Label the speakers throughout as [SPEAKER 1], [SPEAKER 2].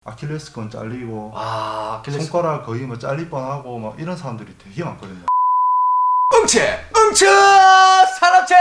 [SPEAKER 1] 아킬레스건 잘리고
[SPEAKER 2] 아킬레스
[SPEAKER 1] 손가락 거의 뭐 잘릴 뻔하고 막 이런 사람들이 되게 많거든요.
[SPEAKER 2] 응츠 산업체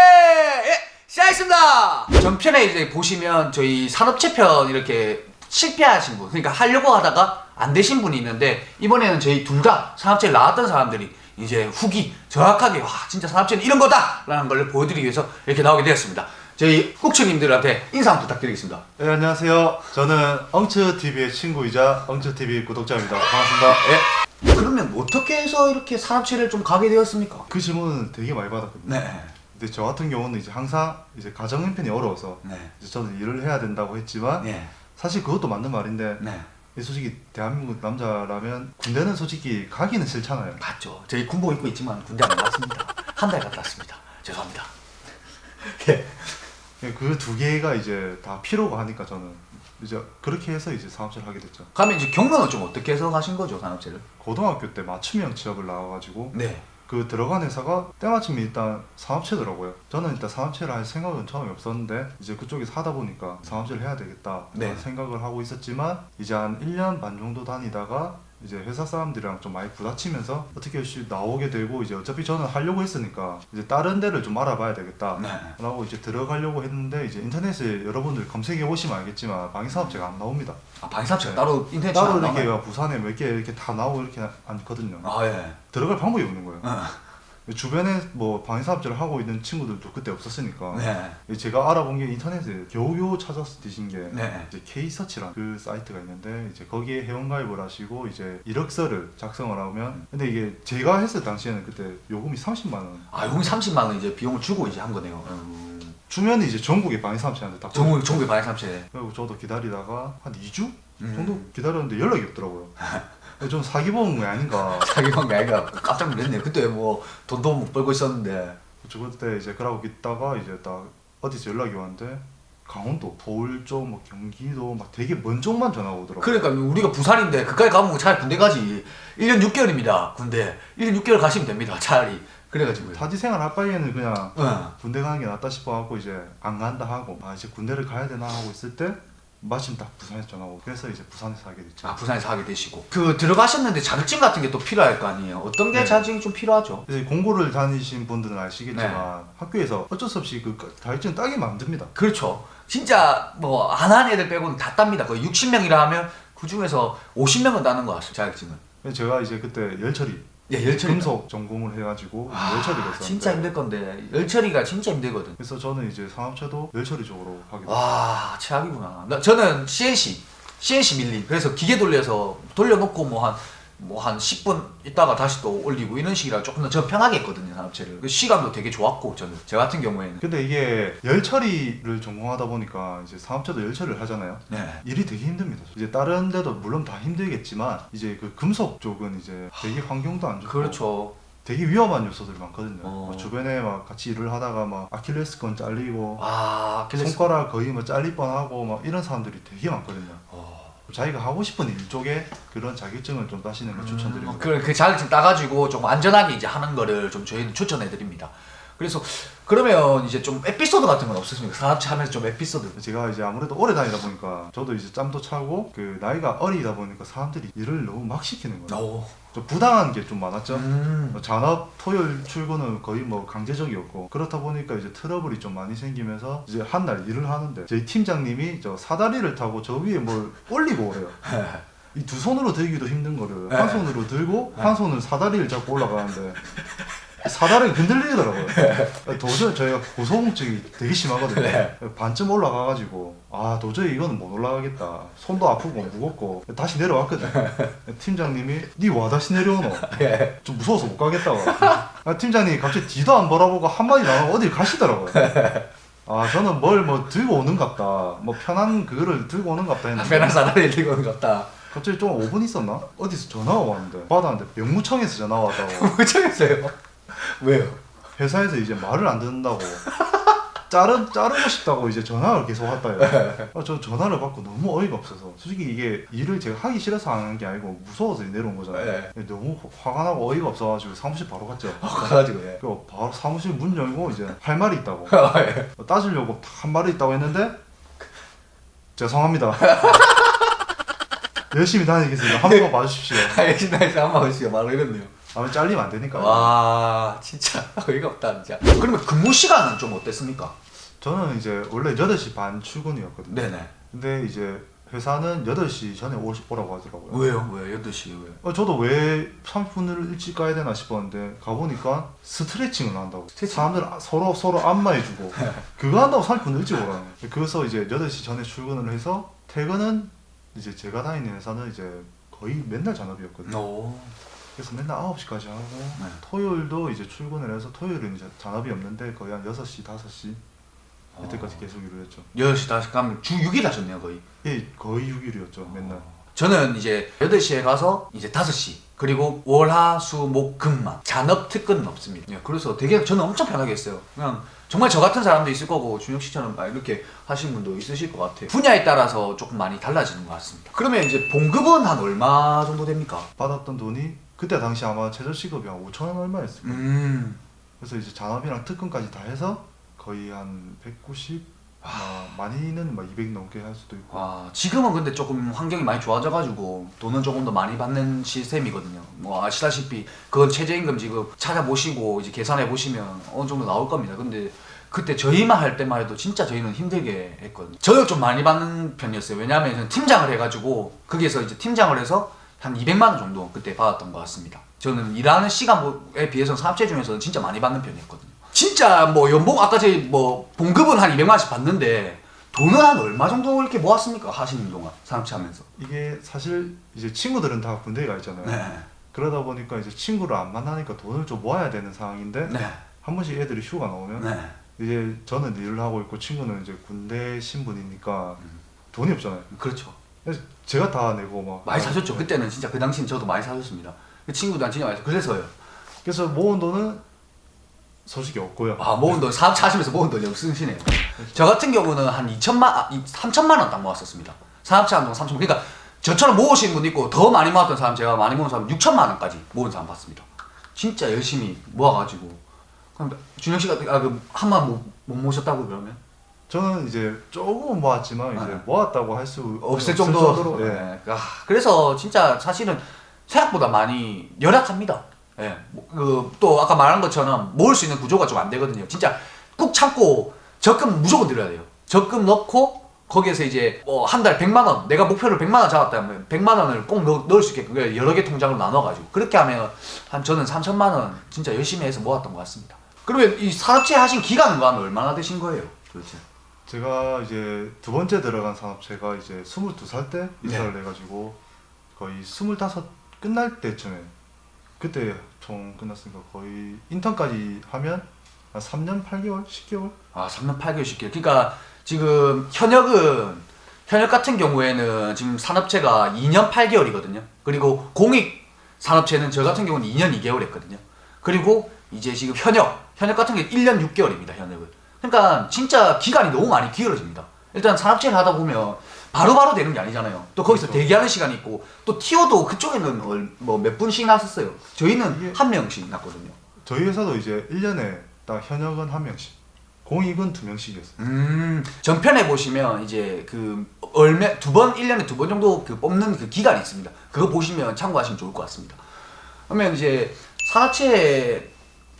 [SPEAKER 2] 시작했습니다. 전편에 이제 보시면 저희 산업체 편 이렇게 실패하신 분, 그러니까 하려고 하다가 안 되신 분이 있는데, 이번에는 저희 둘 다 산업체를 나왔던 사람들이 이제 후기 정확하게 와 진짜 산업체는 이런 거다 라는 걸 보여드리기 위해서 이렇게 나오게 되었습니다. 저희 국처님들한테 인사 한번 부탁드리겠습니다.
[SPEAKER 1] 네, 안녕하세요. 저는 엉츠TV의 친구이자 엉츠TV 구독자입니다. 반갑습니다.
[SPEAKER 2] 그러면 어떻게 해서 이렇게 산업체를 좀 가게 되었습니까?
[SPEAKER 1] 그 질문은 되게 많이 받았거든요.
[SPEAKER 2] 네.
[SPEAKER 1] 근데 저 같은 경우는 이제 항상 이제 가정 형편이 어려워서
[SPEAKER 2] 네.
[SPEAKER 1] 이제 저는 일을 해야 된다고 했지만
[SPEAKER 2] 네.
[SPEAKER 1] 사실 그것도 맞는 말인데
[SPEAKER 2] 네.
[SPEAKER 1] 솔직히 대한민국 남자라면 군대는 솔직히 가기는 싫잖아요.
[SPEAKER 2] 맞죠. 저희 군복 입고 있지만 군대 안 갔습니다. 한 달 갔다 왔습니다. 죄송합니다. 예.
[SPEAKER 1] 그 두 개가 이제 다 필요가 하니까 저는 이제 그렇게 해서 이제 사업체를 하게 됐죠.
[SPEAKER 2] 그러면 이제 경로는 좀 어떻게 해서 가신 거죠, 산업체를?
[SPEAKER 1] 고등학교 때 맞춤형 취업을 나와가지고
[SPEAKER 2] 네.
[SPEAKER 1] 그 들어간 회사가 때마침 일단 산업체더라고요. 저는 일단 산업체를 할 생각은 처음에 없었는데 이제 그쪽에서 하다 보니까 산업체를 해야 되겠다
[SPEAKER 2] 네.
[SPEAKER 1] 생각을 하고 있었지만 이제 한 1년 반 정도 다니다가 이제 회사 사람들이랑 좀 많이 부딪히면서 어떻게 나오게 되고, 이제 어차피 저는 하려고 했으니까 이제 다른 데를 좀 알아봐야 되겠다
[SPEAKER 2] 네.
[SPEAKER 1] 라고 이제 들어가려고 했는데, 이제 인터넷에 여러분들 검색해 보시면 알겠지만 방위산업체가 안 나옵니다.
[SPEAKER 2] 방위산업체가
[SPEAKER 1] 네.
[SPEAKER 2] 따로 인터넷
[SPEAKER 1] 따로
[SPEAKER 2] 안
[SPEAKER 1] 이렇게
[SPEAKER 2] 나와요?
[SPEAKER 1] 부산에 몇 개 이렇게 다 나오고 이렇게 않거든요.
[SPEAKER 2] 예.
[SPEAKER 1] 들어갈 방법이 없는 거예요.
[SPEAKER 2] 어.
[SPEAKER 1] 주변에 뭐 방위산업체를 하고 있는 친구들도 그때 없었으니까
[SPEAKER 2] 네.
[SPEAKER 1] 제가 알아본 게 인터넷에 겨우겨우 찾아서 뒤진 게
[SPEAKER 2] 네.
[SPEAKER 1] 이제 K서치라는 그 사이트가 있는데, 이제 거기에 회원가입을 하시고 이제 이력서를 작성을 하면, 근데 이게 제가 했을 당시에는 그때 요금이 30만 원
[SPEAKER 2] 요금 30만 원 이제 비용을 주고 이제 한 거네요.
[SPEAKER 1] 주면 이제 전국의 방위산업체한테 다
[SPEAKER 2] 전국의 방위산업체.
[SPEAKER 1] 그리고 저도 기다리다가 한 2주
[SPEAKER 2] 음.
[SPEAKER 1] 정도 기다렸는데 연락이 없더라고요. 좀 사기 본 게 아닌가.
[SPEAKER 2] 자기 관계 아이가 깜짝 놀랐네. 그때 뭐 돈도 못 벌고 있었는데.
[SPEAKER 1] 저 그때 이제 그러고 있다가 이제 딱 어디서 연락이 왔는데, 강원도, 서울 쪽, 뭐 경기도 막 되게 먼 쪽만 전화가 오더라고요.
[SPEAKER 2] 그러니까 우리가 부산인데 그까지 가면 차라리 군대 가지. 1년 6개월입니다. 군대. 1년 6개월 가시면 됩니다. 차라리. 그래가지고요.
[SPEAKER 1] 타지 생활 할 바에는 그냥
[SPEAKER 2] 어.
[SPEAKER 1] 군대 가는 게 낫다 싶어갖고 이제 안 간다 하고, 이제 군대를 가야 되나 하고 있을 때 마침 딱 부산에서 전화가 오고, 그래서 이제 부산에서 하게 됐죠.
[SPEAKER 2] 부산에서 하게 되시고. 그 들어가셨는데 자격증 같은 게 또 필요할 거 아니에요. 어떤 게
[SPEAKER 1] 네.
[SPEAKER 2] 자격증이 좀 필요하죠?
[SPEAKER 1] 이제 공고를 다니신 분들은 아시겠지만
[SPEAKER 2] 네.
[SPEAKER 1] 학교에서 어쩔 수 없이 그 자격증 따기 만듭니다.
[SPEAKER 2] 그렇죠. 진짜 뭐 안 한 애들 빼고는 다 땁니다. 거의 60명이라 하면 그 중에서 50명은 따는 것 같아요. 자격증은.
[SPEAKER 1] 제가 이제 그때 열처리,
[SPEAKER 2] 예, 열처리.
[SPEAKER 1] 금속 전공을 해가지고 열처리를 했었는데,
[SPEAKER 2] 진짜 힘들 건데 열처리가 진짜 힘들거든.
[SPEAKER 1] 그래서 저는 이제 산업체도 열처리 쪽으로 하게 됐어요.
[SPEAKER 2] 와, 최악이구나. 저는 CNC 밀림. 그래서 기계 돌려서 돌려놓고 뭐 한 10분 있다가 다시 또 올리고 이런 식이라 조금 더 저 편하게 했거든요, 산업체를. 그 시간도 되게 좋았고, 저 같은 경우에는.
[SPEAKER 1] 근데 이게 열처리를 전공하다 보니까 이제 산업체도 열처리를 하잖아요.
[SPEAKER 2] 네.
[SPEAKER 1] 일이 되게 힘듭니다. 이제 다른 데도 물론 다 힘들겠지만 이제 그 금속 쪽은 이제 되게 환경도 안 좋고
[SPEAKER 2] 그렇죠.
[SPEAKER 1] 되게 위험한 요소들이 많거든요.
[SPEAKER 2] 어.
[SPEAKER 1] 뭐 주변에 막 같이 일을 하다가 막 아킬레스건 잘리고
[SPEAKER 2] 아킬레스.
[SPEAKER 1] 손가락 거의 뭐 잘릴 뻔하고 막 이런 사람들이 되게 많거든요. 자기가 하고 싶은 일 쪽에 그런 자격증을 좀 따시는 걸 추천드립니다.
[SPEAKER 2] 그 자격증 따가지고 좀 안전하게 이제 하는 거를 좀 저희는 추천해드립니다. 그래서 그러면 이제 좀 에피소드 같은 건 없으십니까? 산업체 하면서 좀 에피소드.
[SPEAKER 1] 제가 이제 아무래도 오래 다니다 보니까 저도 이제 짬도 차고 그 나이가 어리다 보니까 사람들이 일을 너무 막 시키는 거예요.
[SPEAKER 2] 오.
[SPEAKER 1] 좀 부당한 게 좀 많았죠. 잔업 토요일 출근은 거의 뭐 강제적이었고, 그렇다 보니까 이제 트러블이 좀 많이 생기면서 이제 한 날 일을 하는데 저희 팀장님이 저 사다리를 타고 저 위에 뭘 올리고 오래요. 이 두 손으로 들기도 힘든 거를 한 손으로 들고 한 손을 사다리를 잡고 올라가는데 사다리가 흔들리더라고요. 도저히 저희가 고소공증이 되게 심하거든요.
[SPEAKER 2] 네.
[SPEAKER 1] 반쯤 올라가가지고 도저히 이거는 못 올라가겠다. 손도 아프고 무겁고 다시 내려왔거든. 팀장님이 니 와 다시 내려오노? 좀 무서워서 못 가겠다고. 팀장님이 갑자기 뒤도 안 돌아보고 한마디 나가고 어딜 가시더라고요. 저는 뭘 뭐 들고 오는갑다, 뭐 편한 그거를 들고 오는갑다 했는데
[SPEAKER 2] 편한 사다리 들고 오는 것 같다.
[SPEAKER 1] 갑자기 좀 5분 있었나? 어디서 전화가 왔는데 받았는데 병무청에서 전화가 왔다고.
[SPEAKER 2] 무청했어요. 왜요?
[SPEAKER 1] 회사에서 이제 말을 안 듣는다고 자르고 싶다고 이제 전화를 계속 왔다요. 저 전화를 받고 너무 어이가 없어서, 솔직히 이게 일을 제가 하기 싫어서 하는 게 아니고 무서워서 내려온 거잖아요. 너무 화가 나고 어이가 없어가지고 사무실 바로 갔죠.
[SPEAKER 2] 가가지고
[SPEAKER 1] 그리고 바로 사무실 문 열고 이제 할 말이 있다고 따지려고 한 말이 있다고 했는데 죄송합니다. 열심히 다니겠습니다. 한 번만 봐주십시오.
[SPEAKER 2] 열심히 다니서 한번 하시죠. 바로 이랬네요.
[SPEAKER 1] 아마 잘리면 안 되니까.
[SPEAKER 2] 와 진짜 어이가 없다 진짜. 그러면 근무 시간은 좀 어땠습니까?
[SPEAKER 1] 저는 이제 원래 8시 반 출근이었거든요.
[SPEAKER 2] 네네.
[SPEAKER 1] 근데 이제 회사는 8시 전에 오라고 하더라고요.
[SPEAKER 2] 왜요? 왜 8시 왜?
[SPEAKER 1] 저도 왜 30분을 일찍 가야 되나 싶었는데 가보니까 스트레칭을 한다고.
[SPEAKER 2] 스트레칭?
[SPEAKER 1] 사람들 서로 안마해주고 그거 한다고 30분 일찍 오라네. 그래서 이제 8시 전에 출근을 해서 퇴근은 이제 제가 다니는 회사는 이제 거의 맨날 잔업이었거든요.
[SPEAKER 2] 오.
[SPEAKER 1] 그래서 맨날 9시까지 하고
[SPEAKER 2] 네.
[SPEAKER 1] 토요일도 이제 출근을 해서 토요일은 이제 잔업이 없는데 거의 한 6시, 5시 그때까지 계속 일을 했죠.
[SPEAKER 2] 10시 다시 가면 주 6일 하셨네요 거의.
[SPEAKER 1] 예, 거의 6일이었죠 맨날.
[SPEAKER 2] 저는 이제 8시에 가서 이제 5시 그리고 월, 화, 수, 목, 금만 잔업 특근은 없습니다. 예, 그래서 되게 저는 엄청 편하게 했어요. 그냥 정말 저 같은 사람도 있을 거고 준혁 씨처럼 막 이렇게 하시는 분도 있으실 것 같아요. 분야에 따라서 조금 많이 달라지는 것 같습니다. 그러면 이제 봉급은 한 얼마 정도 됩니까?
[SPEAKER 1] 받았던 돈이 그때 당시 아마 최저시급이 한 5,000원 얼마였을 거예요. 그래서 이제 잔업이랑 특근까지 다 해서 거의 한 190, 많이는 막 200 넘게 할 수도 있고.
[SPEAKER 2] 지금은 근데 조금 환경이 많이 좋아져가지고 돈은 조금 더 많이 받는 시스템이거든요. 뭐 아시다시피 그건 최저임금 지급 찾아보시고 이제 계산해 보시면 어느 정도 나올 겁니다. 근데 그때 저희만 할 때만 해도 진짜 저희는 힘들게 했거든요. 저는 좀 많이 받는 편이었어요. 왜냐하면 저는 팀장을 해가지고 거기에서 이제 팀장을 해서 한 200만 원 정도 그때 받았던 것 같습니다. 저는 일하는 시간에 비해서 사업체 중에서는 진짜 많이 받는 편이었거든요. 진짜 뭐 연봉 아까 제 뭐 봉급은 한 200만 원씩 받는데 돈은 한 얼마 정도 이렇게 모았습니까? 하시는 동안 사업체 하면서.
[SPEAKER 1] 이게 사실 이제 친구들은 다 군대에 가 있잖아요.
[SPEAKER 2] 네.
[SPEAKER 1] 그러다 보니까 이제 친구를 안 만나니까 돈을 좀 모아야 되는 상황인데
[SPEAKER 2] 네.
[SPEAKER 1] 한 번씩 애들이 휴가 나오면
[SPEAKER 2] 네.
[SPEAKER 1] 이제 저는 일을 하고 있고 친구는 이제 군대 신분이니까 돈이 없잖아요.
[SPEAKER 2] 그렇죠.
[SPEAKER 1] 그래서 제가 다 내고 막
[SPEAKER 2] 많이 사줬죠.
[SPEAKER 1] 네.
[SPEAKER 2] 그때는 진짜 그 당시는 저도 많이 사줬습니다. 그 친구들한테 진짜 많이 사. 그래서요.
[SPEAKER 1] 그래서 모은 돈은 솔직히 없고요.
[SPEAKER 2] 모은 돈 사업체 하시면서 모은 돈이 없으시네요. 저 같은 경우는 한 3천만 원 딱 모았었습니다. 사업체 한동 3천. 그러니까 저처럼 모으신 분 있고 더 많이 모았던 사람 제가 많이 모은 사람 6천만 원까지 모은 사람 봤습니다. 진짜 열심히 모아가지고. 그럼 준혁 씨가 한만 못 모셨다고 그러면?
[SPEAKER 1] 저는 이제 조금은 모았지만 이제 모았다고 할 수
[SPEAKER 2] 없을 정도로.
[SPEAKER 1] 예.
[SPEAKER 2] 네. 그래서 진짜 사실은 생각보다 많이 열악합니다. 예. 또 아까 말한 것처럼 모을 수 있는 구조가 좀 안 되거든요. 진짜 꾹 참고 적금 무조건 들여야 돼요. 적금 넣고 거기에서 이제 한 달 100만 원, 내가 목표를 100만 원 잡았다면 100만 원을 꼭 넣을 수 있게끔 여러 개 통장으로 나눠가지고 그렇게 하면 저는 3천만 원 진짜 열심히 해서 모았던 것 같습니다. 그러면 이 산업체 하신 기간은 얼마나 되신 거예요? 도대체?
[SPEAKER 1] 제가 이제 두 번째 들어간 산업체가 이제 22살 때 이사를
[SPEAKER 2] 네.
[SPEAKER 1] 해가지고 거의 25 끝날 때쯤에 그때 총 끝났으니까 거의 인턴까지 하면 한 3년 8개월? 10개월?
[SPEAKER 2] 3년 8개월 10개월. 그러니까 지금 현역 같은 경우에는 지금 산업체가 2년 8개월이거든요. 그리고 공익 산업체는 저 같은 경우는 2년 2개월 했거든요. 그리고 이제 지금 현역 같은 경우는 1년 6개월입니다. 현역은. 그러니까 진짜 기간이 너무 많이 길어집니다. 일단 산업체를 하다 보면 바로바로 되는 게 아니잖아요. 또 거기서
[SPEAKER 1] 그렇죠.
[SPEAKER 2] 대기하는 시간이 있고 또 티오도 그쪽에는 뭐 몇 분씩 났었어요. 저희는 한 명씩 났거든요.
[SPEAKER 1] 저희 회사도 이제 1년에 딱 현역은 한 명씩, 공익은 2명씩이었어요.
[SPEAKER 2] 전편에 보시면 이제 그 1년에 두 번 정도 그 뽑는 그 기간이 있습니다. 그거 보시면 참고하시면 좋을 것 같습니다. 그러면 이제 산업체의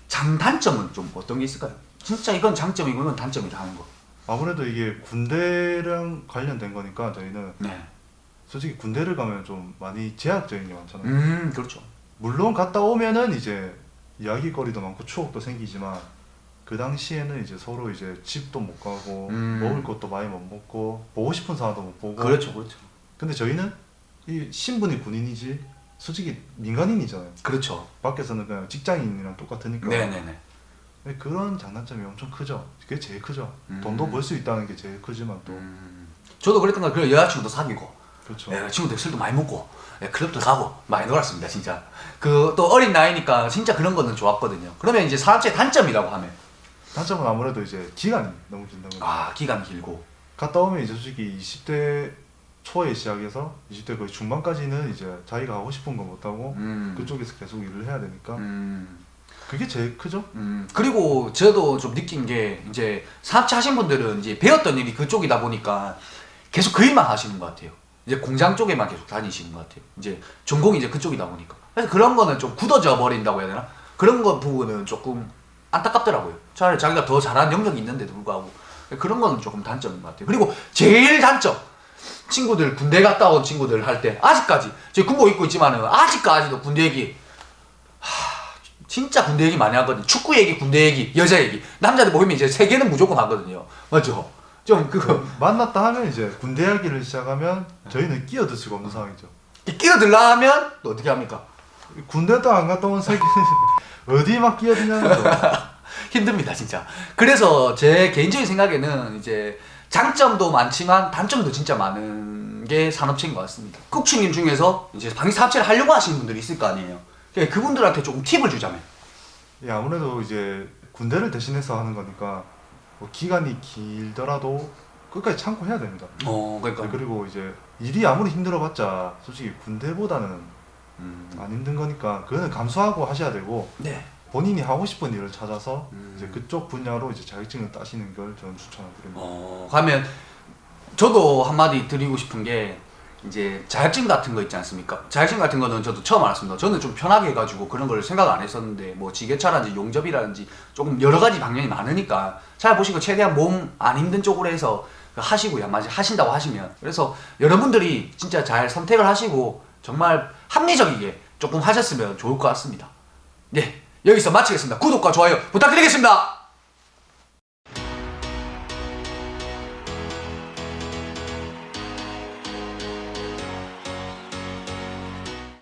[SPEAKER 2] 장단점은 좀 어떤 게 있을까요? 진짜 이건 장점이고 이건 단점이다 하는 거.
[SPEAKER 1] 아무래도 이게 군대랑 관련된 거니까 저희는
[SPEAKER 2] 네.
[SPEAKER 1] 솔직히 군대를 가면 좀 많이 제약적인 게 많잖아요.
[SPEAKER 2] 그렇죠.
[SPEAKER 1] 물론 갔다 오면은 이제 이야기거리도 많고 추억도 생기지만 그 당시에는 이제 서로 이제 집도 못 가고 먹을 것도 많이 못 먹고 보고 싶은 사람도 못 보고.
[SPEAKER 2] 그렇죠.
[SPEAKER 1] 근데 저희는 이 신분이 군인이지 솔직히 민간인이잖아요.
[SPEAKER 2] 그렇죠.
[SPEAKER 1] 밖에서는 그냥 직장인이랑 똑같으니까.
[SPEAKER 2] 네네네.
[SPEAKER 1] 그런 장단점이 엄청 크죠. 그게 제일 크죠. 돈도 벌 수 있다는 게 제일 크지만 또.
[SPEAKER 2] 저도 그랬던 거. 그래 여자친구도 사귀고,
[SPEAKER 1] 그렇죠.
[SPEAKER 2] 친구들 술도 많이 먹고, 클럽도 가고 많이 놀았습니다. 진짜. 그 또 어린 나이니까 진짜 그런 거는 좋았거든요. 그러면 이제 산업체 단점이라고 하면
[SPEAKER 1] 단점은 아무래도 이제 기간이 너무 긴다는 거죠.
[SPEAKER 2] 기간 길고.
[SPEAKER 1] 갔다 오면 이제 솔직히 20대 초에 시작해서 20대 거의 중반까지는 이제 자기가 하고 싶은 거 못하고 그쪽에서 계속 일을 해야 되니까 그게 제일 크죠.
[SPEAKER 2] 그리고 저도 좀 느낀 게 이제 산업체 하신 분들은 이제 배웠던 일이 그쪽이다 보니까 계속 그 일만 하시는 것 같아요. 이제 공장 쪽에만 계속 다니시는 것 같아요. 이제 전공이 이제 그쪽이다 보니까. 그래서 그런 거는 좀 굳어져 버린다고 해야 되나? 그런 거 부분은 조금 안타깝더라고요. 차라리 자기가 더 잘하는 영역이 있는데도 불구하고 그런 거는 조금 단점인 것 같아요. 그리고 제일 단점 친구들 군대 갔다 온 친구들 할 때 아직까지 제 군복 입고 있지만은 아직까지도 군대 얘기 진짜 군대 얘기 많이 하거든요. 축구 얘기, 군대 얘기, 여자 얘기. 남자들 모이면 이제 세 개는 무조건 하거든요. 맞죠? 좀 그거
[SPEAKER 1] 만났다 하면 이제 군대 이야기를 시작하면 저희는 끼어들 수가 없는 상황이죠.
[SPEAKER 2] 끼어들라 하면 또 어떻게 합니까?
[SPEAKER 1] 군대도 안 갔다 온 세계 어디 막 끼어드냐는 거.
[SPEAKER 2] 힘듭니다 진짜. 그래서 제 개인적인 생각에는 이제 장점도 많지만 단점도 진짜 많은 게 산업체인 것 같습니다. 국추님 중에서 이제 방위사업체를 하려고 하시는 분들이 있을 거 아니에요. 그러니까 그분들한테 조금 팁을 주자면.
[SPEAKER 1] 예, 아무래도 이제 군대를 대신해서 하는 거니까 뭐 기간이 길더라도 끝까지 참고 해야 됩니다.
[SPEAKER 2] 그러니까.
[SPEAKER 1] 네, 그리고 이제 일이 아무리 힘들어봤자 솔직히 군대보다는 안 힘든 거니까 그거는 감수하고 하셔야 되고
[SPEAKER 2] 네.
[SPEAKER 1] 본인이 하고 싶은 일을 찾아서 이제 그쪽 분야로 이제 자격증을 따시는 걸 저는 추천을 드립니다.
[SPEAKER 2] 가면 저도 한마디 드리고 싶은 게 이제 자격증 같은 거 있지 않습니까? 자격증 같은 거는 저도 처음 알았습니다. 저는 좀 편하게 해가지고 그런 걸 생각 안 했었는데 뭐 지게차라든지 용접이라든지 조금 여러 가지 방면이 많으니까 잘 보시고 최대한 몸 안 힘든 쪽으로 해서 하시고요. 만약 하신다고 하시면. 그래서 여러분들이 진짜 잘 선택을 하시고 정말 합리적이게 조금 하셨으면 좋을 것 같습니다. 네, 여기서 마치겠습니다. 구독과 좋아요 부탁드리겠습니다.